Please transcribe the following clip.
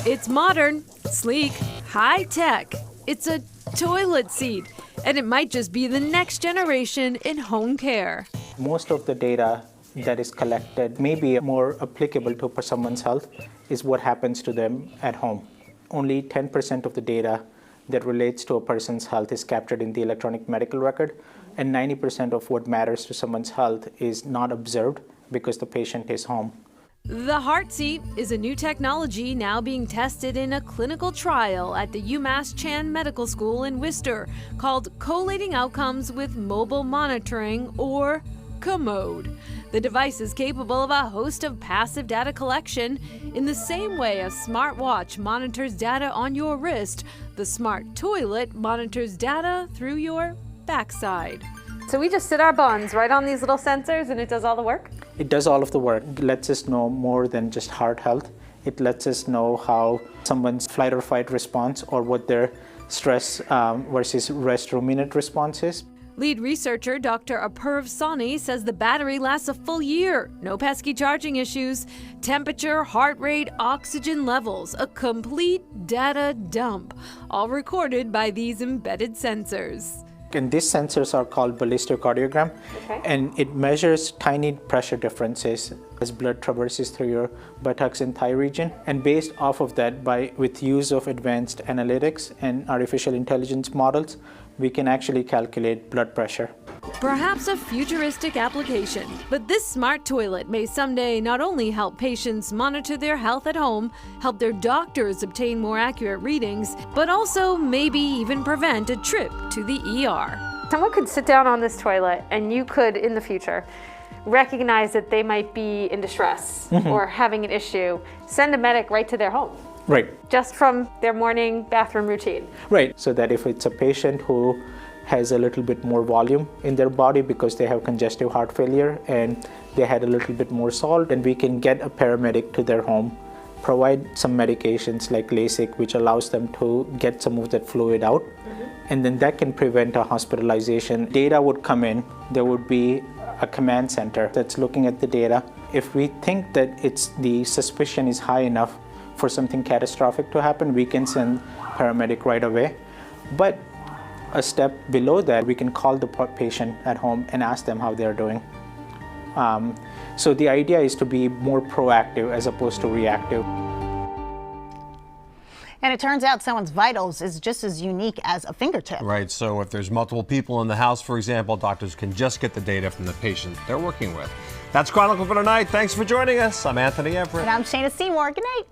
It's modern, sleek, high-tech. It's a toilet seat, and it might just be the next generation in home care. Most of the data that is collected may be more applicable to someone's health is what happens to them at home. Only 10% of the data that relates to a person's health is captured in the electronic medical record, and 90% of what matters to someone's health is not observed because the patient is home. The Heart Seat is a new technology now being tested in a clinical trial at the UMass Chan Medical School in Worcester called Collating Outcomes with Mobile Monitoring, or Commode. The device is capable of a host of passive data collection. In the same way a smartwatch monitors data on your wrist, the smart toilet monitors data through your backside. So we just sit our buns right on these little sensors and it does all the work? It does all of the work. It lets us know more than just heart health. It lets us know how someone's flight or fight response or what their stress versus rest ruminant response is. Lead researcher Dr. Apurv Sawhney says the battery lasts a full year. No pesky charging issues. Temperature, heart rate, oxygen levels, a complete data dump, all recorded by these embedded sensors. And these sensors are called ballistocardiogram, and it measures tiny pressure differences as blood traverses through your buttocks and thigh region. And based off of that, with use of advanced analytics and artificial intelligence models, we can actually calculate blood pressure. Perhaps a futuristic application, but this smart toilet may someday not only help patients monitor their health at home, help their doctors obtain more accurate readings, but also maybe even prevent a trip to the ER. Someone could sit down on this toilet and you could, in the future, recognize that they might be in distress or having an issue, send a medic right to their home. Right. Just from their morning bathroom routine. Right, so that if it's a patient who has a little bit more volume in their body because they have congestive heart failure and they had a little bit more salt, and we can get a paramedic to their home, provide some medications like Lasix, which allows them to get some of that fluid out, and then that can prevent a hospitalization. Data would come in, there would be a command center that's looking at the data. If we think that the suspicion is high enough for something catastrophic to happen, we can send paramedic right away. But a step below that, we can call the patient at home and ask them how they're doing. So the idea is to be more proactive as opposed to reactive. And it turns out someone's vitals is just as unique as a fingertip. Right, so if there's multiple people in the house, for example, doctors can just get the data from the patient they're working with. That's Chronicle for tonight. Thanks for joining us. I'm Anthony Everett. And I'm Shayna Seymour. Good night.